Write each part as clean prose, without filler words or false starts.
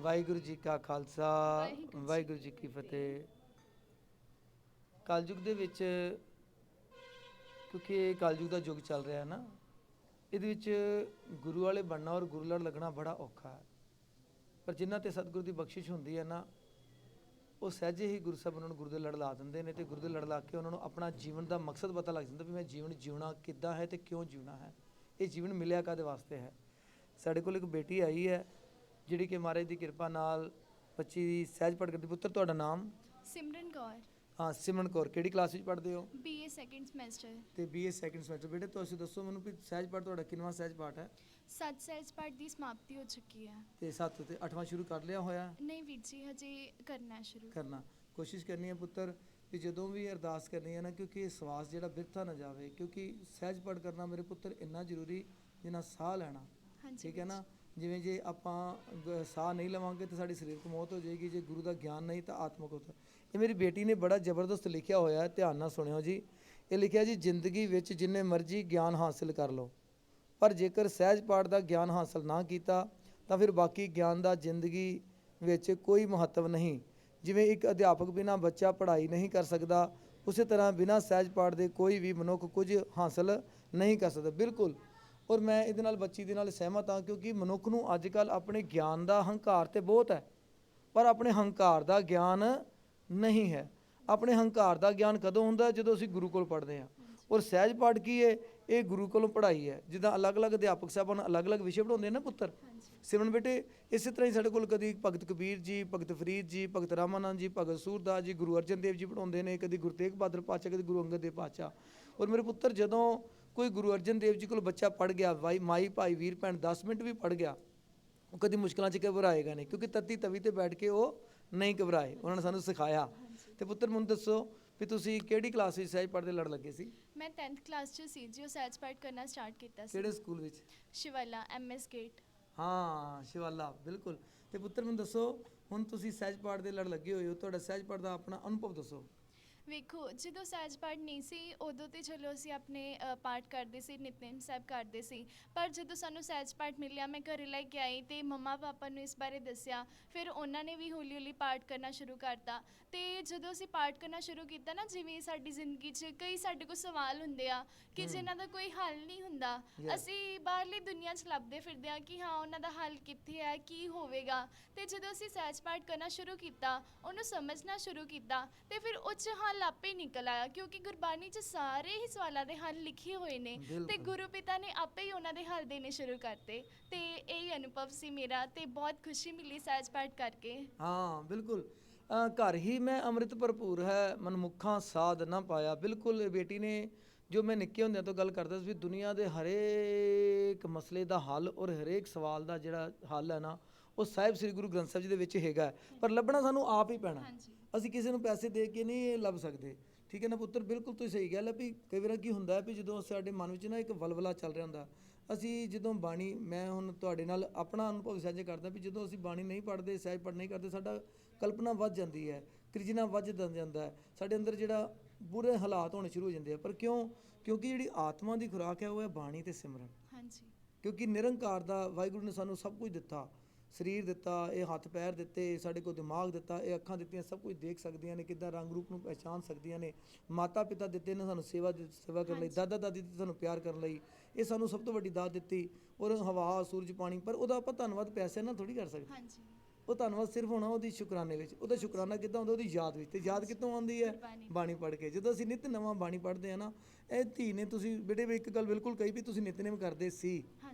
ਵਾਹਿਗੁਰੂ ਜੀ ਕਾ ਖਾਲਸਾ ਵਾਹਿਗੁਰੂ ਜੀ ਵਾਹਿਗੁਰੂ ਜੀ ਕੀ ਫਤਿਹ। ਕਲਯੁਗ ਦੇ ਵਿੱਚ, ਕਿਉਂਕਿ ਇਹ ਕਲਯੁਗ ਦਾ ਯੁੱਗ ਚੱਲ ਰਿਹਾ ਹੈ ਨਾ, ਇਹਦੇ ਵਿੱਚ ਗੁਰੂ ਵਾਲੇ ਬਣਨਾ ਔਰ ਗੁਰੂ ਲੜ ਲੱਗਣਾ ਬੜਾ ਔਖਾ ਹੈ। ਪਰ ਜਿਨ੍ਹਾਂ ਤੇ ਸਤਿਗੁਰੂ ਦੀ ਬਖਸ਼ਿਸ਼ ਹੁੰਦੀ ਹੈ ਨਾ, ਉਹ ਸਹਿਜੇ ਹੀ ਗੁਰੂ ਸਾਹਿਬ ਉਹਨਾਂ ਨੂੰ ਗੁਰੂ ਦੇ ਲੜ ਲਾ ਦਿੰਦੇ ਨੇ, ਤੇ ਗੁਰੂ ਦੇ ਲੜ ਲਾ ਕੇ ਉਹਨਾਂ ਨੂੰ ਆਪਣਾ ਜੀਵਨ ਦਾ ਮਕਸਦ ਪਤਾ ਲੱਗ ਜਾਂਦਾ ਵੀ ਮੈਂ ਜੀਵਨ ਜਿਉਣਾ ਕਿੱਦਾਂ ਹੈ ਤੇ ਕਿਉਂ ਜਿਉਣਾ ਹੈ, ਇਹ ਜੀਵਨ ਮਿਲਿਆ ਕਾਹਦੇ ਵਾਸਤੇ ਹੈ। ਸਾਡੇ ਕੋਲ ਇੱਕ ਬੇਟੀ ਆਈ ਹੈ ਜਿਹੜੀ ਕਿ ਮਹਾਰਾਜ ਦੀ ਕਿਰਪਾ ਨਾਲ ਬੱਚੀ ਦੀ ਸਹਿਜ ਪੜ੍ਹ ਕਰਦੀ। ਪੁੱਤਰ ਤੁਹਾਡਾ ਨਾਮ? ਸਿਮਰਨ ਕੌਰ, ਹਾਂ ਸਿਮਰਨ ਕੌਰ। ਕਿਹੜੀ ਕਲਾਸ ਵਿੱਚ ਪੜ੍ਹਦੇ ਹੋ? BA second semester. ਤੇ BA ਸੈਕੰਡ ਸਮੈਸਟਰ। ਬੇਟੇ ਤੁਸੀਂ ਦੱਸੋ ਮੈਨੂੰ ਵੀ ਸਹਿਜ ਪਾਠ ਤੁਹਾਡਾ ਕਿੰਨਵਾਂ ਸਹਿਜ ਪਾਠ ਹੈ? 7 ਸਹਿਜ ਪਾਠ ਦੀ ਸਮਾਪਤੀ ਹੋ ਚੁੱਕੀ ਹੈ। ਤੇ 7 ਤੇ 8ਵਾਂ ਸ਼ੁਰੂ ਕਰ ਲਿਆ ਹੋਇਆ? ਨਹੀਂ ਵੀਰ ਜੀ, ਹਜੇ ਕਰਨਾ ਹੈ ਸ਼ੁਰੂ। ਕਰਨਾ ਕੋਸ਼ਿਸ਼ ਕਰਨੀ ਹੈ ਪੁੱਤਰ ਵੀ ਜਦੋਂ ਵੀ ਅਰਦਾਸ ਕਰਨੀ ਹੈ ਨਾ, ਕਿਉਂਕਿ ਇਹ ਸਵਾਸ ਜਿਹੜਾ ਬਿਰਥਾ ਨਾ ਜਾਵੇ, ਕਿਉਂਕਿ ਸਹਿਜ ਪਾਠ ਕਰਨਾ ਮੇਰੇ ਪੁੱਤਰ ਇੰਨਾ ਜ਼ਰੂਰੀ ਜਿੰਨਾ ਸਾਹ ਲੈਣਾ। ਹਾਂਜੀ ਠੀਕ ਹੈ ਵੀਰ ਨਾ, ਜਿਵੇਂ ਜੇ ਆਪਾਂ ਸਾਹ ਨਹੀਂ ਲਵਾਂਗੇ ਤਾਂ ਸਾਡੀ ਸਰੀਰਕ ਮੌਤ ਹੋ ਜਾਏਗੀ, ਜੇ ਗੁਰੂ ਦਾ ਗਿਆਨ ਨਹੀਂ ਤਾਂ ਆਤਮਕ ਮੌਤ। ਇਹ ਮੇਰੀ ਬੇਟੀ ਨੇ ਬੜਾ ਜ਼ਬਰਦਸਤ ਲਿਖਿਆ ਹੋਇਆ, ਧਿਆਨ ਨਾਲ ਸੁਣਿਓ ਜੀ। ਇਹ ਲਿਖਿਆ ਜੀ, ਜ਼ਿੰਦਗੀ ਵਿੱਚ ਜਿੰਨੇ ਮਰਜ਼ੀ ਗਿਆਨ ਹਾਸਿਲ ਕਰ ਲਓ, ਪਰ ਜੇਕਰ ਸਹਿਜ ਪਾਠ ਦਾ ਗਿਆਨ ਹਾਸਿਲ ਨਾ ਕੀਤਾ ਤਾਂ ਫਿਰ ਬਾਕੀ ਗਿਆਨ ਦਾ ਜ਼ਿੰਦਗੀ ਵਿੱਚ ਕੋਈ ਮਹੱਤਵ ਨਹੀਂ। ਜਿਵੇਂ ਇੱਕ ਅਧਿਆਪਕ ਬਿਨਾਂ ਬੱਚਾ ਪੜ੍ਹਾਈ ਨਹੀਂ ਕਰ ਸਕਦਾ, ਉਸੇ ਤਰ੍ਹਾਂ ਬਿਨਾਂ ਸਹਿਜ ਪਾਠ ਦੇ ਕੋਈ ਵੀ ਮਨੁੱਖ ਕੁਝ ਹਾਸਿਲ ਨਹੀਂ ਕਰ ਸਕਦਾ। ਬਿਲਕੁਲ। ਔਰ ਮੈਂ ਇਹਦੇ ਨਾਲ ਬੱਚੀ ਦੇ ਨਾਲ ਸਹਿਮਤ ਹਾਂ, ਕਿਉਂਕਿ ਮਨੁੱਖ ਨੂੰ ਅੱਜ ਕੱਲ੍ਹ ਆਪਣੇ ਗਿਆਨ ਦਾ ਹੰਕਾਰ ਤੇ ਬਹੁਤ ਹੈ, ਪਰ ਆਪਣੇ ਹੰਕਾਰ ਦਾ ਗਿਆਨ ਨਹੀਂ ਹੈ। ਆਪਣੇ ਹੰਕਾਰ ਦਾ ਗਿਆਨ ਕਦੋਂ ਹੁੰਦਾ? ਜਦੋਂ ਅਸੀਂ ਗੁਰੂ ਕੋਲ ਪੜ੍ਹਦੇ ਹਾਂ। ਔਰ ਸਹਿਜ ਪਾਠ ਕੀ ਹੈ? ਇਹ ਗੁਰੂ ਕੋਲੋਂ ਪੜ੍ਹਾਈ ਹੈ। ਜਿੱਦਾਂ ਅਲੱਗ-ਅਲੱਗ ਅਧਿਆਪਕ ਸਾਹਿਬਾਨ ਅਲੱਗ-ਅਲੱਗ ਵਿਸ਼ੇ ਪੜ੍ਹਾਉਂਦੇ ਨੇ ਨਾ ਪੁੱਤਰ। ਸਿਮਰਨ ਬੇਟੇ, ਇਸੇ ਤਰ੍ਹਾਂ ਹੀ ਸਾਡੇ ਕੋਲ ਕਦੀ ਭਗਤ ਕਬੀਰ ਜੀ, ਭਗਤ ਫਰੀਦ ਜੀ, ਭਗਤ ਰਾਮਾਨੰਦ ਜੀ, ਭਗਤ ਸੂਰਦਾਸ ਜੀ, ਗੁਰੂ ਅਰਜਨ ਦੇਵ ਜੀ ਪੜ੍ਹਾਉਂਦੇ ਨੇ, ਕਦੀ ਗੁਰੂ ਤੇਗ ਬਹਾਦਰ ਪਾਤਸ਼ਾਹ, ਕਦੀ ਗੁਰੂ ਅੰਗਦ ਦੇਵ ਪਾਤਸ਼ਾਹ। ਔਰ ਮੇਰੇ ਪੁੱਤਰ, ਜਦੋਂ ਕੋਈ ਗੁਰੂ ਅਰਜਨ ਦੇਵ ਜੀ ਕੋਲ ਬੱਚਾ ਪੜ੍ਹ ਗਿਆ, ਮਾਈ ਭਾਈ ਵੀਰ ਭੈਣ 10 ਮਿੰਟ ਵੀ ਪੜ੍ਹ ਗਿਆ, ਉਹ ਕਦੀ ਮੁਸ਼ਕਿਲਾਂ 'ਚ ਘਬਰਾਏਗਾ ਨਹੀਂ, ਕਿਉਂਕਿ ਤੱਤੀ ਤਵੀ ਤੇ ਬੈਠ ਕੇ ਉਹ ਨਹੀਂ ਘਬਰਾਏ। ਉਹਨਾਂ ਨੇ ਸਾਨੂੰ ਸਿਖਾਇਆ। ਤੇ ਪੁੱਤਰ ਮੈਨੂੰ ਦੱਸੋ ਵੀ ਤੁਸੀਂ ਕਿਹੜੀ ਕਲਾਸ ਵਿੱਚ ਸਹਿਜ ਪਾਠ ਦੇ ਲੜ ਲੱਗੇ ਸੀ? ਮੈਂ 10th ਕਲਾਸ 'ਚ ਸੀ ਜੀ, ਉਹ ਸਹਿਜ ਪਾਠ ਕਰਨਾ ਸਟਾਰਟ ਕੀਤਾ ਸੀ। ਕਿਹੜੇ ਸਕੂਲ ਵਿੱਚ? ਸ਼ਿਵਾਲਾ MS ਗੇਟ। ਹਾਂ ਸ਼ਿਵਾਲਾ, ਬਿਲਕੁਲ। ਤੇ ਪੁੱਤਰ ਮੈਨੂੰ ਦੱਸੋ, ਹੁਣ ਤੁਸੀਂ ਸਹਿਜ ਪਾਠ ਦੇ ਲੜ ਲੱਗੇ ਹੋਏ ਹੋ, ਤੁਹਾਡਾ ਸਹਿਜ ਪਾਠ ਦਾ ਆਪਣਾ ਅਨੁਭਵ ਦੱਸੋ। ਵੇਖੋ, ਜਦੋਂ ਸਹਿਜ ਪਾਠ ਨਹੀਂ ਸੀ ਉਦੋਂ ਤੇ ਚਲੋ ਅਸੀਂ ਆਪਣੇ ਪਾਠ ਕਰਦੇ ਸੀ, ਨਿਤਨੇਮ ਸਾਹਿਬ ਕਰਦੇ ਸੀ। ਪਰ ਜਦੋਂ ਸਾਨੂੰ ਸਹਿਜ ਪਾਠ ਮਿਲਿਆ, ਮੈਂ ਘਰੇ ਲੈ ਕੇ ਆਈ ਅਤੇ ਮੰਮਾ ਪਾਪਾ ਨੂੰ ਇਸ ਬਾਰੇ ਦੱਸਿਆ। ਫਿਰ ਉਹਨਾਂ ਨੇ ਵੀ ਹੌਲੀ ਹੌਲੀ ਪਾਠ ਕਰਨਾ ਸ਼ੁਰੂ ਕਰਤਾ। ਅਤੇ ਜਦੋਂ ਅਸੀਂ ਪਾਠ ਕਰਨਾ ਸ਼ੁਰੂ ਕੀਤਾ ਨਾ, ਜਿਵੇਂ ਸਾਡੀ ਜ਼ਿੰਦਗੀ 'ਚ ਕਈ ਸਾਡੇ ਕੋਲ ਸਵਾਲ ਹੁੰਦੇ ਆ ਕਿ ਜਿਨ੍ਹਾਂ ਦਾ ਕੋਈ ਹੱਲ ਨਹੀਂ ਹੁੰਦਾ। ਅਸੀਂ ਬਾਹਰਲੀ ਦੁਨੀਆ 'ਚ ਲੱਭਦੇ ਫਿਰਦੇ ਹਾਂ ਕਿ ਹਾਂ ਉਹਨਾਂ ਦਾ ਹੱਲ ਕਿੱਥੇ ਹੈ, ਕੀ ਹੋਵੇਗਾ। ਅਤੇ ਜਦੋਂ ਅਸੀਂ ਸਹਿਜ ਪਾਠ ਕਰਨਾ ਸ਼ੁਰੂ ਕੀਤਾ, ਉਹਨੂੰ ਸਮਝਣਾ ਸ਼ੁਰੂ ਕੀਤਾ, ਅਤੇ ਫਿਰ ਉਹ 'ਚ ਹੱਲ ਆਪੇ ਨਿਕਲ ਆਇਆ, ਕਿਉਂਕਿ ਗੁਰਬਾਣੀ 'ਚ ਸਾਰੇ ਹੀ ਸਵਾਲਾਂ ਦੇ ਹੱਲ ਲਿਖੇ ਹੋਏ ਨੇ, ਤੇ ਗੁਰੂ ਪਿਤਾ ਨੇ ਆਪੇ ਹੀ ਉਹਨਾਂ ਦੇ ਹੱਲ ਦੇਣੇ ਸ਼ੁਰੂ ਕਰਤੇ। ਤੇ ਇਹ ਅਨੁਭਵ ਸੀ ਮੇਰਾ, ਤੇ ਬਹੁਤ ਖੁਸ਼ੀ ਮਿਲੀ ਸਹਿਜ ਪਾਠ ਕਰਕੇ। ਹਾਂ ਬਿਲਕੁਲ। ਘਰ ਹੀ ਮੈਂ ਅੰਮ੍ਰਿਤ ਭਰਪੂਰ ਹੈ, ਮਨਮੁੱਖਾਂ ਸਾਧ ਨਾ ਪਾਇਆ। ਬਿਲਕੁਲ। ਬੇਟੀ ਨੇ, ਜੋ ਮੈਂ ਨਿੱਕੇ ਹੁੰਦਿਆਂ ਤੋਂ ਗੱਲ ਕਰਦਾ ਸੀ ਵੀ ਦੁਨੀਆ ਦੇ ਹਰੇਕ ਮਸਲੇ ਦਾ ਹੱਲ ਔਰ ਹਰੇਕ ਸਵਾਲ ਦਾ ਜਿਹੜਾ ਹੱਲ ਹੈ ਨਾ, ਉਹ ਸਾਹਿਬ ਸ੍ਰੀ ਗੁਰੂ ਗ੍ਰੰਥ ਸਾਹਿਬ ਜੀ ਦੇ ਵਿੱਚ ਹੈਗਾ, ਪਰ ਲੱਭਣਾ ਸਾਨੂੰ ਆਪ ਹੀ ਪੈਣਾ। ਅਸੀਂ ਕਿਸੇ ਨੂੰ ਪੈਸੇ ਦੇ ਕੇ ਨਹੀਂ ਲੱਭ ਸਕਦੇ। ਠੀਕ ਹੈ ਨਾ ਪੁੱਤਰ? ਬਿਲਕੁਲ ਤੁਸੀਂ ਸਹੀ ਗੱਲ ਹੈ। ਵੀ ਕਈ ਵਾਰ ਕੀ ਹੁੰਦਾ ਵੀ ਜਦੋਂ ਸਾਡੇ ਮਨ ਵਿੱਚ ਨਾ ਇੱਕ ਵਲਵਲਾ ਚੱਲ ਰਿਹਾ ਹੁੰਦਾ, ਅਸੀਂ ਜਦੋਂ ਬਾਣੀ, ਮੈਂ ਹੁਣ ਤੁਹਾਡੇ ਨਾਲ ਆਪਣਾ ਅਨੁਭਵ ਸਾਂਝਾ ਕਰਦਾ ਵੀ ਜਦੋਂ ਅਸੀਂ ਬਾਣੀ ਨਹੀਂ ਪੜ੍ਹਦੇ, ਸਹਿਜ ਪਾਠ ਨਹੀਂ ਕਰਦੇ, ਸਾਡਾ ਕਲਪਨਾ ਵੱਧ ਜਾਂਦੀ ਹੈ, ਤ੍ਰਿਜਨਾ ਵੱਧ ਜਾਂਦਾ ਹੈ, ਸਾਡੇ ਅੰਦਰ ਜਿਹੜਾ ਬੁਰੇ ਹਾਲਾਤ ਹੋਣੇ ਸ਼ੁਰੂ ਹੋ ਜਾਂਦੇ ਆ। ਪਰ ਕਿਉਂ? ਕਿਉਂਕਿ ਜਿਹੜੀ ਆਤਮਾ ਦੀ ਖੁਰਾਕ ਹੈ ਉਹ ਹੈ ਬਾਣੀ ਤੇ ਸਿਮਰਨ। ਹਾਂਜੀ। ਕਿਉਂਕਿ ਨਿਰੰਕਾਰ ਦਾ ਵਾਹਿਗੁਰੂ ਨੇ ਸਾਨੂੰ ਸਭ ਕੁਝ ਦਿੱਤਾ, ਸਰੀਰ ਦਿੱਤਾ, ਇਹ ਹੱਥ ਪੈਰ ਦਿੱਤੇ, ਸਾਡੇ ਕੋਲ ਦਿਮਾਗ ਦਿੱਤਾ, ਇਹ ਅੱਖਾਂ ਦਿੱਤੀਆਂ, ਸਭ ਕੁਝ ਦੇਖ ਸਕਦੀਆਂ ਨੇ, ਕਿੱਦਾਂ ਰੰਗ ਰੂਪ ਨੂੰ ਪਹਿਚਾਨ ਸਕਦੀਆਂ ਨੇ, ਮਾਤਾ ਪਿਤਾ ਦਿੱਤੇ ਨੇ ਸਾਨੂੰ ਸੇਵਾ ਕਰਨ ਲਈ, ਦਾਦਾ ਦਾਦੀ ਦਿੱਤੇ ਸਾਨੂੰ ਪਿਆਰ ਕਰਨ ਲਈ, ਇਹ ਸਾਨੂੰ ਸਭ ਤੋਂ ਵੱਡੀ ਦਾਤ ਦਿੱਤੀ। ਔਰ ਹਵਾ, ਸੂਰਜ, ਪਾਣੀ, ਪਰ ਉਹਦਾ ਆਪਾਂ ਧੰਨਵਾਦ ਪੈਸੇ ਨਾਲ ਥੋੜ੍ਹੀ ਕਰ ਸਕਦੇ। ਉਹ ਧੰਨਵਾਦ ਸਿਰਫ ਹੋਣਾ ਉਹਦੀ ਸ਼ੁਕਰਾਨੇ ਵਿੱਚ। ਉਹਦਾ ਸ਼ੁਕਰਾਨਾ ਕਿੱਦਾਂ ਹੁੰਦਾ? ਉਹਦੀ ਯਾਦ ਵਿੱਚ। ਤੇ ਯਾਦ ਕਿੱਥੋਂ ਆਉਂਦੀ ਹੈ? ਬਾਣੀ ਪੜ੍ਹ ਕੇ। ਜਦੋਂ ਅਸੀਂ ਨਿੱਤ ਨਵਾਂ ਬਾਣੀ ਪੜ੍ਹਦੇ ਹਾਂ ਨਾ, ਇਹ ਧੀ ਨੇ, ਤੁਸੀਂ ਬੇਟੇ ਇੱਕ ਗੱਲ ਬਿਲਕੁਲ ਕਹੀ ਵੀ ਤੁਸੀਂ ਨਿਤਨੇਮ ਕਰਦੇ ਸੀ।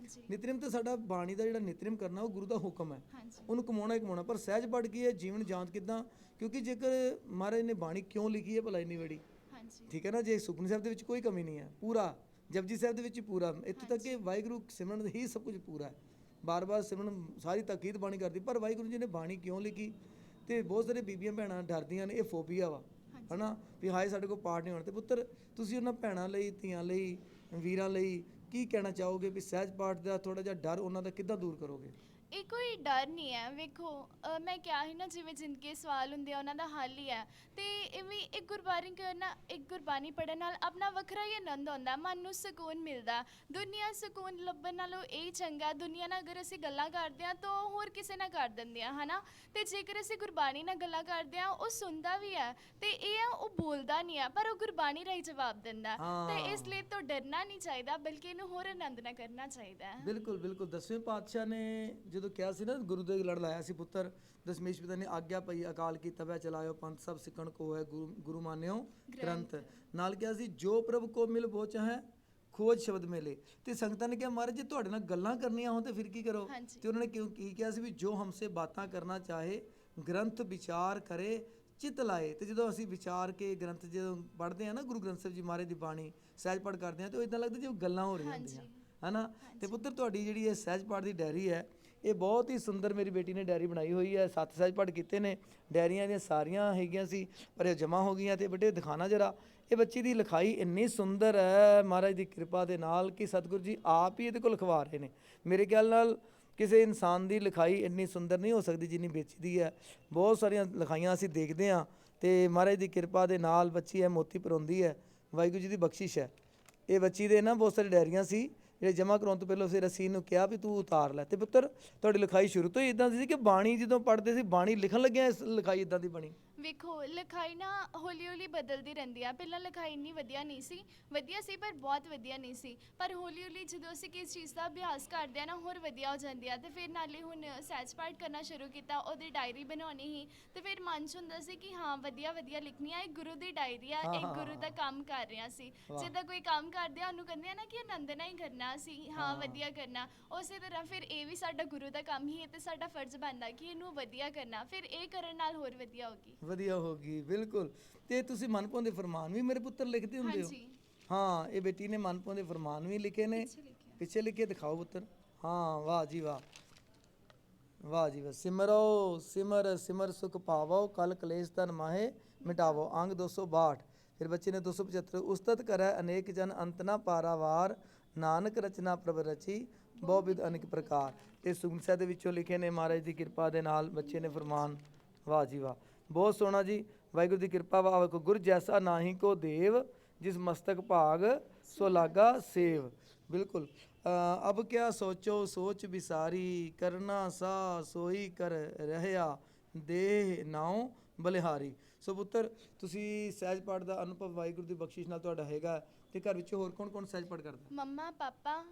ਨਿਤਨੇਮ ਤੇ ਸਾਡਾ ਬਾਣੀ ਦਾ ਜਿਹੜਾ ਨਿਤਨੇਮ ਕਰਨਾ ਉਹ ਗੁਰੂ ਦਾ ਹੁਕਮ ਹੈ, ਉਹਨੂੰ ਕਮਾਉਣਾ ਹੀ ਕਮਾਉਣਾ। ਪਰ ਸਹਿਜ ਪਾਠ ਕੀ ਹੈ? ਜੀਵਨ ਜਾਂਚ ਕਿੱਦਾਂ? ਕਿਉਂਕਿ ਜੇਕਰ ਮਹਾਰਾਜ ਨੇ ਬਾਣੀ ਕਿਉਂ ਲਿਖੀ ਹੈ ਭਲਾ ਇੰਨੀ ਬੜੀ? ਠੀਕ ਹੈ ਨਾ? ਜੇ ਸੁਖਮਨੀ ਸਾਹਿਬ ਦੇ ਵਿੱਚ ਕੋਈ ਕਮੀ ਨਹੀਂ ਹੈ, ਪੂਰਾ ਜਪਜੀ ਸਾਹਿਬ ਦੇ ਵਿੱਚ ਪੂਰਾ, ਇੱਥੋਂ ਤੱਕ ਕਿ ਵਾਹਿਗੁਰੂ ਸਿਮਰਨ ਹੀ ਸਭ ਕੁਝ ਪੂਰਾ ਹੈ। ਬਾਰ-ਬਾਰ ਸਿਮਰਨ ਸਾਰੀ ਤਾਕੀਦ ਬਾਣੀ ਕਰਦੀ। ਪਰ ਵਾਹਿਗੁਰੂ ਜੀ ਨੇ ਬਾਣੀ ਕਿਉਂ ਲਿਖੀ? ਤੇ ਬਹੁਤ ਸਾਰੇ ਬੀਬੀਆਂ ਭੈਣਾਂ ਡਰਦੀਆਂ ਨੇ, ਇਹ ਫੋਬੀਆ ਵਾ, ਹੈ ਨਾ, ਵੀ ਹਾਏ ਸਾਡੇ ਕੋਲ ਪਾਠ ਨਹੀਂ ਹੋਣਾ। ਤੇ ਪੁੱਤਰ ਤੁਸੀਂ ਉਹਨਾਂ ਭੈਣਾਂ ਲਈ, ਧੀਆਂ ਲਈ, ਵੀਰਾਂ ਲਈ ਕੀ ਕਹਿਣਾ ਚਾਹੋਗੇ ਵੀ ਸਹਿਜ ਪਾਠ ਦਾ ਥੋੜ੍ਹਾ ਜਿਹਾ ਡਰ ਉਹਨਾਂ ਦਾ ਕਿੱਦਾਂ ਦੂਰ ਕਰੋਗੇ? ਇਹ ਕੋਈ ਡਰ ਨਹੀਂ ਹੈ। ਵੇਖੋ ਮੈਂ ਕਿਹਾ ਸੀ ਨਾ, ਜਿਵੇਂ ਜ਼ਿੰਦਗੀ ਦੇ ਸਵਾਲ ਹੁੰਦੇ ਆ ਉਹਨਾਂ ਦਾ ਹੱਲ ਹੀ ਹੈ। ਤੇ ਇਵੇਂ ਇੱਕ ਗੁਰਬਾਣੀ ਕਰਨਾ, ਇੱਕ ਗੁਰਬਾਣੀ ਪੜ੍ਹਨ ਨਾਲ ਆਪਣਾ ਵੱਖਰਾ ਹੀ ਆਨੰਦ ਆਉਂਦਾ, ਮਨ ਨੂੰ ਸਕੂਨ ਮਿਲਦਾ। ਦੁਨੀਆ ਸਕੂਨ ਲੱਭਣ ਨਾਲੋਂ ਇਹ ਚੰਗਾ, ਦੁਨੀਆ ਨਾਲ ਅਗਰ ਅਸੀਂ ਗੱਲਾਂ ਕਰਦੇ ਹਾਂ ਤਾਂ ਉਹ ਹੋਰ ਕਿਸੇ ਨਾਲ ਕਰ ਦਿੰਦੇ ਆ, ਹੈ ਨਾ। ਅਤੇ ਜੇਕਰ ਅਸੀਂ ਗੁਰਬਾਣੀ ਨਾਲ ਗੱਲਾਂ ਕਰਦੇ ਹਾਂ, ਉਹ ਸੁਣਦਾ ਵੀ ਹੈ ਅਤੇ ਇਹ ਆ ਉਹ ਬੋਲਦਾ ਨਹੀਂ ਹੈ, ਪਰ ਉਹ ਗੁਰਬਾਣੀ ਰਾਹੀਂ ਜਵਾਬ ਦਿੰਦਾ। ਤੇ ਇਸ ਲਈ ਤੋਂ ਡਰਨਾ ਨਹੀਂ ਚਾਹੀਦਾ, ਬਲਕਿ ਇਹਨੂੰ ਹੋਰ ਆਨੰਦ ਨਾਲ ਕਰਨਾ ਚਾਹੀਦਾ ਹੈ। ਬਿਲਕੁਲ ਬਿਲਕੁਲ। 10ਵੇਂ ਪਾਤਸ਼ਾਹ ਨੇ ਜਦੋਂ ਕਿਹਾ ਸੀ ਨਾ, ਗੁਰੂ ਦੇ ਲੜ ਲਾਇਆ ਸੀ ਪੁੱਤਰ, ਦਸ਼ਮੇਸ਼ ਪਿਤਾ ਨੇ ਆਗਿਆ ਪਈ ਅਕਾਲ ਕੀ ਤਬੈ ਚਲਾਇਓ, ਪੰਥ ਸਭ ਸਿੱਖਣ ਕੋ ਹੈ ਗੁਰੂ ਮਾਨਿਓ ਗ੍ਰੰਥ। ਨਾਲ ਕਿਹਾ ਸੀ ਜੋ ਪ੍ਰਭ ਕੋ ਮਿਲ ਬੋ ਚਾਹੈ ਖੋਜ ਸ਼ਬਦ ਮੇਲੇ। ਤੇ ਸੰਗਤਾਂ ਨੇ ਕਿਹਾ ਮਹਾਰਾਜ ਜੇ ਤੁਹਾਡੇ ਨਾਲ ਗੱਲਾਂ ਕਰਨੀਆਂ ਹੋਣ ਤੇ ਫਿਰ ਕੀ ਕਰੋ। ਹਾਂਜੀ। ਤੇ ਉਹਨਾਂ ਨੇ ਕਿਉਂ ਕੀ ਕਿਹਾ ਸੀ ਵੀ ਜੋ ਹਮਸੇ ਬਾਤਾਂ ਕਰਨਾ ਚਾਹੇ ਗ੍ਰੰਥ ਵਿਚਾਰ ਕਰੇ ਚਿੱਤ ਲਾਏ। ਤੇ ਜਦੋਂ ਅਸੀਂ ਵਿਚਾਰ ਕੇ ਗ੍ਰੰਥ ਜਦੋਂ ਪੜ੍ਹਦੇ ਹਾਂ ਨਾ, ਗੁਰੂ ਗ੍ਰੰਥ ਸਾਹਿਬ ਜੀ ਮਹਾਰਾਜ ਦੀ ਬਾਣੀ ਸਹਿਜ ਪਾਠ ਕਰਦੇ ਹਾਂ, ਤੇ ਉਹ ਇਦਾਂ ਲੱਗਦਾ ਜਿਵੇਂ ਗੱਲਾਂ ਹੋ ਰਹੀਆਂ ਹੁੰਦੀਆਂ, ਹੈ ਨਾ। ਤੇ ਪੁੱਤਰ ਤੁਹਾਡੀ ਜਿਹੜੀ ਇਹ ਸਹਿਜ ਪਾਠ ਦੀ ਡਾਇਰੀ ਹੈ, ਇਹ ਬਹੁਤ ਹੀ ਸੁੰਦਰ ਮੇਰੀ ਬੇਟੀ ਨੇ ਡਾਇਰੀ ਬਣਾਈ ਹੋਈ ਹੈ। 7 ਸਹਿਜ ਪਾਠ ਕੀਤੇ ਨੇ, ਡਾਇਰੀਆਂ ਦੀਆਂ ਸਾਰੀਆਂ ਹੈਗੀਆਂ ਸੀ ਪਰ ਇਹ ਜਮ੍ਹਾਂ ਹੋ ਗਈਆਂ। ਤੇ ਬੇਟੇ ਦਿਖਾਣਾ ਜਰਾ, ਇਹ ਬੱਚੀ ਦੀ ਲਿਖਾਈ ਇੰਨੀ ਸੁੰਦਰ ਹੈ ਮਹਾਰਾਜ ਦੀ ਕਿਰਪਾ ਦੇ ਨਾਲ ਕਿ ਸਤਿਗੁਰੂ ਜੀ ਆਪ ਹੀ ਇਹਦੇ ਕੋਲ ਲਿਖਵਾ ਰਹੇ ਨੇ। ਮੇਰੇ ਖਿਆਲ ਨਾਲ ਕਿਸੇ ਇਨਸਾਨ ਦੀ ਲਿਖਾਈ ਇੰਨੀ ਸੁੰਦਰ ਨਹੀਂ ਹੋ ਸਕਦੀ ਜਿੰਨੀ ਬੱਚੀ ਦੀ ਹੈ। ਬਹੁਤ ਸਾਰੀਆਂ ਲਿਖਾਈਆਂ ਅਸੀਂ ਦੇਖਦੇ ਹਾਂ ਤੇ ਮਹਾਰਾਜ ਦੀ ਕਿਰਪਾ ਦੇ ਨਾਲ ਬੱਚੀ ਹੈ ਮੋਤੀ ਪਰੋਂਦੀ ਹੈ, ਵਾਹਿਗੁਰੂ ਜੀ ਦੀ ਬਖਸ਼ਿਸ਼ ਹੈ। ਇਹ ਬੱਚੀ ਦੇ ਨਾ ਬਹੁਤ ਸਾਰੀ ਡਾਇਰੀਆਂ ਸੀ ਜਿਹੜੇ ਜਮ੍ਹਾਂ ਕਰਾਉਣ ਤੋਂ ਪਹਿਲਾਂ ਫਿਰ ਅਸੀਂ ਇਹਨੂੰ ਕਿਹਾ ਵੀ ਤੂੰ ਉਤਾਰ ਲੈ। ਤੇ ਪੁੱਤਰ ਤੁਹਾਡੀ ਲਿਖਾਈ ਸ਼ੁਰੂ ਤੋਂ ਹੀ ਇਦਾਂ ਦੀ ਸੀ ਕਿ ਬਾਣੀ ਜਦੋਂ ਪੜ੍ਹਦੇ ਸੀ, ਬਾਣੀ ਲਿਖਣ ਲੱਗਿਆ ਇਸ ਲਿਖਾਈ ਇਦਾਂ ਦੀ ਬਣੀ? ਵੇਖੋ ਲਿਖਾਈ ਨਾ ਹੌਲੀ ਹੌਲੀ ਬਦਲਦੀ ਰਹਿੰਦੀ ਆ। ਪਹਿਲਾਂ ਲਿਖਾਈ ਇੰਨੀ ਵਧੀਆ ਨਹੀਂ ਸੀ, ਵਧੀਆ ਸੀ ਪਰ ਬਹੁਤ ਵਧੀਆ ਨਹੀਂ ਸੀ। ਪਰ ਹੌਲੀ ਹੌਲੀ ਜਦੋਂ ਅਸੀਂ ਕਿਸ ਚੀਜ਼ ਦਾ ਅਭਿਆਸ ਕਰਦੇ ਆ ਨਾ, ਹੋਰ ਵਧੀਆ ਹੋ ਜਾਂਦੀ ਆ। ਅਤੇ ਫਿਰ ਨਾਲੇ ਹੁਣ ਸਹਿਜ ਪਾਠ ਕਰਨਾ ਸ਼ੁਰੂ ਕੀਤਾ, ਉਹਦੀ ਡਾਇਰੀ ਬਣਾਉਣੀ ਸੀ। ਅਤੇ ਫਿਰ ਮਨ 'ਚ ਹੁੰਦਾ ਸੀ ਕਿ ਹਾਂ ਵਧੀਆ ਵਧੀਆ ਲਿਖਣੀ ਆ, ਇਹ ਗੁਰੂ ਦੀ ਡਾਇਰੀ ਆ, ਇੱਕ ਗੁਰੂ ਦਾ ਕੰਮ ਕਰ ਰਿਹਾ ਸੀ। ਜਿੱਦਾਂ ਕੋਈ ਕੰਮ ਕਰਦੇ ਆ ਉਹਨੂੰ ਕਹਿੰਦੇ ਆ ਨਾ ਕਿ ਆਨੰਦ ਨਾਲ ਹੀ ਕਰਨਾ ਸੀ, ਹਾਂ ਵਧੀਆ ਕਰਨਾ। ਉਸੇ ਤਰ੍ਹਾਂ ਫਿਰ ਇਹ ਵੀ ਸਾਡਾ ਗੁਰੂ ਦਾ ਕੰਮ ਹੀ ਹੈ ਅਤੇ ਸਾਡਾ ਫਰਜ਼ ਬਣਦਾ ਕਿ ਇਹਨੂੰ ਵਧੀਆ ਕਰਨਾ। ਫਿਰ ਇਹ ਕਰਨ ਨਾਲ ਹੋਰ ਵਧੀਆ ਹੋਗੀ, ਵਧੀਆ ਹੋ ਗਈ। ਬਿਲਕੁਲ। ਤੇ ਤੁਸੀਂ ਮਨਭਾਉਂਦੇ ਫਰਮਾਨ ਵੀ ਮੇਰੇ ਪੁੱਤਰ ਲਿਖਦੇ ਹੁੰਦੇ ਹੋ? ਹਾਂਜੀ। ਹਾਂ, ਇਹ ਬੇਟੀ ਨੇ ਮਨਭਾਉਂਦੇ ਫਰਮਾਨ ਵੀ ਲਿਖੇ ਨੇ, ਪਿੱਛੇ ਲਿਖੇ ਦਿਖਾਓ ਪੁੱਤਰ। ਹਾਂ, ਵਾਹ ਜੀ ਵਾਹ, ਵਾਹ ਜੀ ਵਾਹ। ਸਿਮਰੋ ਸਿਮਰ ਸਿਮਰ ਸੁਖ ਪਾਵੋ, ਕਲ ਕਲੇਸ਼ ਤਨ ਮਾਹੇ ਮਿਟਾਵੋ। ਅੰਗ 262। ਫਿਰ ਬੱਚੇ ਨੇ 275 ਉਸਤਤ ਕਰੈ ਅਨੇਕ ਜਨ ਅੰਤ ਨਾ ਪਾਰਾਵਾਰ, ਨਾਨਕ ਰਚਨਾ ਪ੍ਰਭ ਰਚੀ ਬਹੁ ਵਿਧ ਅਨੇਕ ਪ੍ਰਕਾਰ। ਤੇ ਸੁਖਮਨੀ ਸਾਹਿਬ ਦੇ ਵਿੱਚੋਂ ਲਿਖੇ ਨੇ ਮਹਾਰਾਜ ਦੀ ਕਿਰਪਾ ਦੇ ਨਾਲ ਬੱਚੇ ਨੇ ਫਰਮਾਨ। ਵਾਹ ਜੀ ਵਾਹ, ਬਹੁਤ ਸੋਹਣਾ ਜੀ। ਵਾਹਿਗੁਰੂ ਦੀ ਕਿਰਪਾ ਵਾ ਕੋ ਗੁਰ ਜੈਸਾ ਨਾਹੀ ਕੋ ਦੇਵ, ਜਿਸ ਮਸਤਕ ਭਾਗ ਸੋ ਲਾਗਾ ਸੇਵ। ਬਿਲਕੁਲ। ਅਬ ਕਿਆ ਸੋਚੋ ਸੋਚ ਵਿਸਾਰੀ, ਕਰਨਾ ਸਾ ਸੋਈ ਕਰ ਰਹਿਆ, ਦੇਹ ਨਾਉ ਬਲਿਹਾਰੀ। ਸੋ ਪੁੱਤਰ ਤੁਸੀਂ ਸਹਿਜ ਪਾਠ ਦਾ ਅਨੁਭਵ ਵਾਹਿਗੁਰੂ ਦੀ ਬਖਸ਼ਿਸ਼ ਨਾਲ ਤੁਹਾਡਾ ਹੈਗਾ। ਤੇ ਘਰ ਵਿੱਚ ਹੋਰ ਕੌਣ ਕੌਣ ਸਹਿਜ ਪਾਠ ਕਰਦਾ? ਮੰਮਾ, ਪਾਪਾ,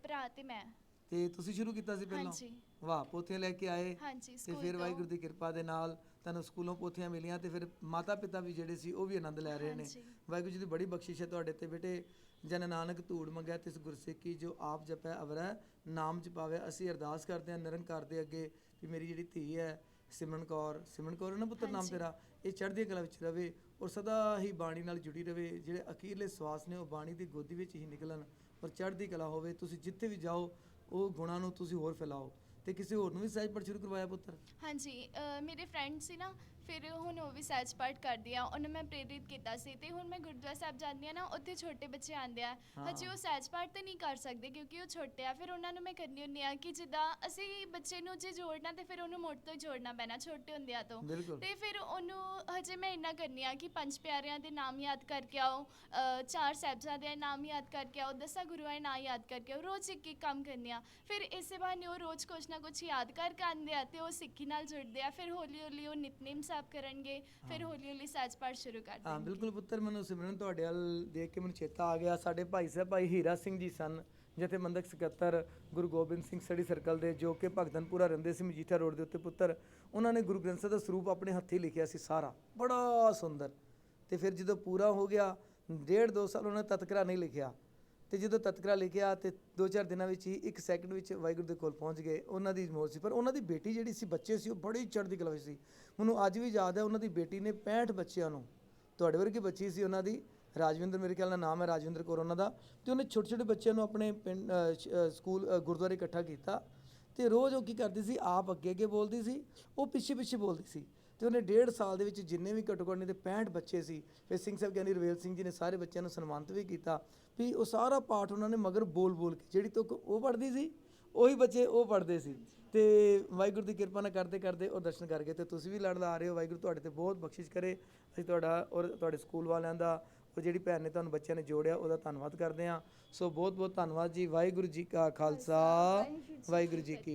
ਭਰਾ ਤੇ ਮੈਂ। ਤੇ ਤੁਸੀਂ ਸ਼ੁਰੂ ਕੀਤਾ ਸੀ ਪਹਿਲਾਂ? ਹਾਂਜੀ। ਵਾਹ, ਪੋਥੀਆਂ ਲੈ ਕੇ ਆਏ ਹਾਂਜੀ, ਤੇ ਸਕੂਲ ਫਿਰ ਤੋਂ। ਵਾਹਿਗੁਰੂ ਦੀ ਕਿਰਪਾ ਦੇ ਨਾਲ ਤੁਹਾਨੂੰ ਸਕੂਲੋਂ ਪੋਥੀਆਂ ਮਿਲੀਆਂ ਤੇ ਫਿਰ ਮਾਤਾ ਪਿਤਾ ਵੀ ਜਿਹੜੇ ਸੀ ਉਹ ਵੀ ਆਨੰਦ ਲੈ ਰਹੇ ਨੇ। ਹਾਂਜੀ। ਵਾਹਿਗੁਰੂ ਜੀ ਦੀ ਬੜੀ ਬਖਸ਼ਿਸ਼ ਹੈ ਤੁਹਾਡੇ ਤੇ ਬੇਟੇ। ਜਨ ਨਾਨਕ ਧੂੜ ਮੰਗਿਆ ਤਿਸ ਗੁਰਸਿੱਖੀ, ਜੋ ਆਪ ਜਪੈ ਅਵਰੈ ਨਾਮ ਜਪਾਵੇ। ਅਸੀਂ ਅਰਦਾਸ ਕਰਦੇ ਹਾਂ ਨਿਰੰਕਾਰ ਦੇ ਅੱਗੇ ਵੀ ਮੇਰੀ ਜਿਹੜੀ ਧੀ ਹੈ ਸਿਮਰਨ ਕੌਰ ਹੈ ਨਾ ਪੁੱਤਰ ਨਾਮ ਹਾਂਜੀ। ਤੇਰਾ, ਇਹ ਚੜ੍ਹਦੀ ਕਲਾ ਵਿੱਚ ਰਵੇ ਔਰ ਸਦਾ ਹੀ ਬਾਣੀ ਨਾਲ ਜੁੜੀ ਰਵੇ। ਜਿਹੜੇ ਅਖੀਰਲੇ ਸਵਾਸ ਨੇ ਉਹ ਬਾਣੀ ਦੀ ਗੋਦੀ ਵਿੱਚ ਹੀ ਨਿਕਲਣ ਔਰ ਚੜ੍ਹਦੀ ਕਲਾ ਹੋਵੇ। ਤੁਸੀਂ ਜਿੱਥੇ ਵੀ ਜਾਓ ਉਹ ਗੁਣਾਂ ਨੂੰ ਤੁਸੀਂ ਹੋਰ ਫੈਲਾਓ। ਤੇ ਕਿਸੇ ਹੋਰ ਨੂੰ ਵੀ ਸਹਿਜ ਪਾਠ ਸ਼ੁਰੂ ਕਰਵਾਇਆ ਪੁੱਤਰ? ਹਾਂਜੀ, ਮੇਰੇ ਫਰੈਂਡ ਸੀ ਨਾ, ਫਿਰ ਹੁਣ ਉਹ ਵੀ ਸਹਿਜ ਪਾਠ ਕਰਦੀ ਆ, ਉਹਨੂੰ ਮੈਂ ਪ੍ਰੇਰਿਤ ਕੀਤਾ ਸੀ। ਅਤੇ ਹੁਣ ਮੈਂ ਗੁਰਦੁਆਰਾ ਸਾਹਿਬ ਜਾਂਦੀ ਹਾਂ ਨਾ, ਉੱਥੇ ਛੋਟੇ ਬੱਚੇ ਆਉਂਦੇ ਆ, ਹਜੇ ਉਹ ਸਹਿਜ ਪਾਠ ਤਾਂ ਨਹੀਂ ਕਰ ਸਕਦੇ ਕਿਉਂਕਿ ਉਹ ਛੋਟੇ ਆ। ਫਿਰ ਉਹਨਾਂ ਨੂੰ ਮੈਂ ਕਹਿੰਦੀ ਹੁੰਦੀ ਹਾਂ ਕਿ ਜਿੱਦਾਂ ਅਸੀਂ ਬੱਚੇ ਨੂੰ ਜੇ ਜੋੜਨਾ ਤਾਂ ਫਿਰ ਉਹਨੂੰ ਮੁੱਢ ਤੋਂ ਹੀ ਜੋੜਨਾ ਪੈਣਾ, ਛੋਟੇ ਹੁੰਦਿਆਂ ਤੋਂ। ਬਿਲਕੁਲ। ਅਤੇ ਫਿਰ ਉਹਨੂੰ ਹਜੇ ਮੈਂ ਇੰਨਾ ਕਰਨੀ ਆ ਕਿ 5 ਪਿਆਰਿਆਂ ਦੇ ਨਾਮ ਯਾਦ ਕਰਕੇ ਆਓ, 4 ਸਾਹਿਬਜ਼ਾਦਿਆਂ ਦੇ ਨਾਮ ਯਾਦ ਕਰਕੇ ਆਓ, 10 ਗੁਰੂਆਂ ਦੇ ਨਾਮ ਯਾਦ ਕਰਕੇ ਆਓ, ਰੋਜ਼ ਇੱਕ ਇੱਕ ਕੰਮ ਕਰਨੀ ਆ। ਫਿਰ ਇਸੇ ਬਹਾਨੇ ਉਹ ਰੋਜ਼ ਕੁਛ ਨਾ ਕੁਛ ਯਾਦ ਕਰਕੇ ਆਉਂਦੇ ਆ ਅਤੇ ਉਹ ਸਿੱਖੀ ਨਾਲ ਜੁੜਦੇ ਆ। ਫਿਰ ਹੌਲੀ ਹੌਲੀ ਉਹ ਨਿਤਨੇਮ ਸਾਹਿਬ ਕਰਨਗੇ, ਫਿਰ ਹੌਲੀ ਹੌਲੀ ਸਹਿਜ ਪਾਠ ਸ਼ੁਰੂ ਕਰ ਦੇਣਗੇ। ਹਾਂ ਬਿਲਕੁਲ ਪੁੱਤਰ, ਮੈਨੂੰ ਸਿਮਰਨ ਤੁਹਾਡੇ ਵੱਲ ਦੇਖ ਕੇ ਮੈਨੂੰ ਚੇਤਾ ਆ ਗਿਆ। ਸਾਡੇ ਭਾਈ ਸਾਹਿਬ ਭਾਈ ਹੀਰਾ ਸਿੰਘ ਜੀ ਸਨ, ਜਥੇਬੰਦਕ ਸਕੱਤਰ ਗੁਰੂ ਗੋਬਿੰਦ ਸਿੰਘ ਸਟੱਡੀ ਸਰਕਲ ਦੇ, ਜੋ ਕਿ ਭਗਤਨਪੁਰਾ ਰਹਿੰਦੇ ਸੀ ਮਜੀਠਾ ਰੋਡ ਦੇ ਉੱਤੇ ਪੁੱਤਰ। ਉਹਨਾਂ ਨੇ ਗੁਰੂ ਗ੍ਰੰਥ ਸਾਹਿਬ ਦਾ ਸਰੂਪ ਆਪਣੇ ਹੱਥੀਂ ਲਿਖਿਆ ਸੀ ਸਾਰਾ, ਬੜਾ ਸੁੰਦਰ। ਤੇ ਫਿਰ ਜਦੋਂ ਪੂਰਾ ਹੋ ਗਿਆ 1.5-2 ਸਾਲ ਉਹਨਾਂ ਨੇ ਤਤਕਰਾ ਨਹੀਂ ਲਿਖਿਆ। ਤੇ ਜਦੋਂ ਤਤਕਰਾ ਲਿਖਿਆ ਤੇ 2-4 ਦਿਨਾਂ ਵਿੱਚ ਹੀ 1 ਸੈਕਿੰਡ ਵਿੱਚ ਵਾਹਿਗੁਰੂ ਦੇ ਕੋਲ ਪਹੁੰਚ ਗਏ। ਉਹਨਾਂ ਦੀ ਮੌਤ ਸੀ, ਪਰ ਉਹਨਾਂ ਦੀ ਬੇਟੀ ਜਿਹੜੀ ਸੀ, ਬੱਚੇ ਸੀ, ਉਹ ਬੜੀ ਚੜ੍ਹਦੀ ਕਲਾ ਵਿੱਚ ਸੀ। ਮੈਨੂੰ ਅੱਜ ਵੀ ਯਾਦ ਹੈ ਉਹਨਾਂ ਦੀ ਬੇਟੀ ਨੇ 65 ਬੱਚਿਆਂ ਨੂੰ, ਤੁਹਾਡੇ ਵਰਗੀ ਬੱਚੀ ਸੀ ਉਹਨਾਂ ਦੀ, ਰਾਜਵਿੰਦਰ ਮੇਰੇ ਖਿਆਲ ਨਾਲ ਨਾਮ ਹੈ, ਰਾਜਵਿੰਦਰ ਕੌਰ ਉਹਨਾਂ ਦਾ। ਤੇ ਉਹਨੇ ਛੋਟੇ ਛੋਟੇ ਬੱਚਿਆਂ ਨੂੰ ਆਪਣੇ ਪਿੰਡ ਸਕੂਲ ਗੁਰਦੁਆਰੇ ਇਕੱਠਾ ਕੀਤਾ ਤੇ ਰੋਜ਼ ਉਹ ਕੀ ਕਰਦੀ ਸੀ, ਆਪ ਅੱਗੇ ਅੱਗੇ ਬੋਲਦੀ ਸੀ, ਉਹ ਪਿੱਛੇ ਪਿੱਛੇ ਬੋਲਦੀ ਸੀ। ਤੇ ਉਹਨੇ 1.5 ਸਾਲ ਦੇ ਵਿੱਚ ਜਿੰਨੇ ਵੀ ਘੱਟੋ ਘੱਟ ਨਹੀਂ ਤੇ 65 ਬੱਚੇ ਸੀ। ਫਿਰ ਸਿੰਘ ਸਾਹਿਬ ਗਿਆਨੀ ਰਵੇਲ ਸਿੰਘ ਜੀ ਨੇ ਸਾਰੇ ਬੱਚਿਆਂ ਨੂੰ ਸਨਮਾਨਿਤ ਵੀ ਕੀਤਾ ਵੀ ਉਹ ਸਾਰਾ ਪਾਠ ਉਹਨਾਂ ਨੇ ਮਗਰ ਬੋਲ ਬੋਲ ਕੇ, ਜਿਹੜੀ ਤੋਂ ਉਹ ਪੜ੍ਹਦੀ ਸੀ ਉਹੀ ਬੱਚੇ ਉਹ ਪੜ੍ਹਦੇ ਸੀ ਤੇ ਵਾਹਿਗੁਰੂ ਦੀ ਕਿਰਪਾ ਨਾਲ ਕਰਦੇ ਕਰਦੇ ਉਹ ਦਰਸ਼ਨ ਕਰ ਗਏ ਤੇ ਤੁਸੀਂ ਵੀ ਲੜ ਲਾ ਰਹੇ ਹੋ। ਵਾਹਿਗੁਰੂ ਤੁਹਾਡੇ ਤੇ ਬਹੁਤ ਬਖਸ਼ਿਸ਼ ਕਰੇ। ਅਸੀਂ ਤੁਹਾਡਾ ਔਰ ਤੁਹਾਡੇ ਸਕੂਲ ਵਾਲਿਆਂ ਦਾ ਔਰ ਜਿਹੜੀ ਭੈਣ ਨੇ ਤੁਹਾਨੂੰ ਬੱਚਿਆਂ ਨੇ ਜੋੜਿਆ ਉਹਦਾ ਧੰਨਵਾਦ ਕਰਦੇ ਹਾਂ। ਸੋ ਬਹੁਤ ਬਹੁਤ ਧੰਨਵਾਦ ਜੀ। ਵਾਹਿਗੁਰੂ ਜੀ ਕਾ ਖਾਲਸਾ, ਵਾਹਿਗੁਰੂ ਜੀ ਕੀ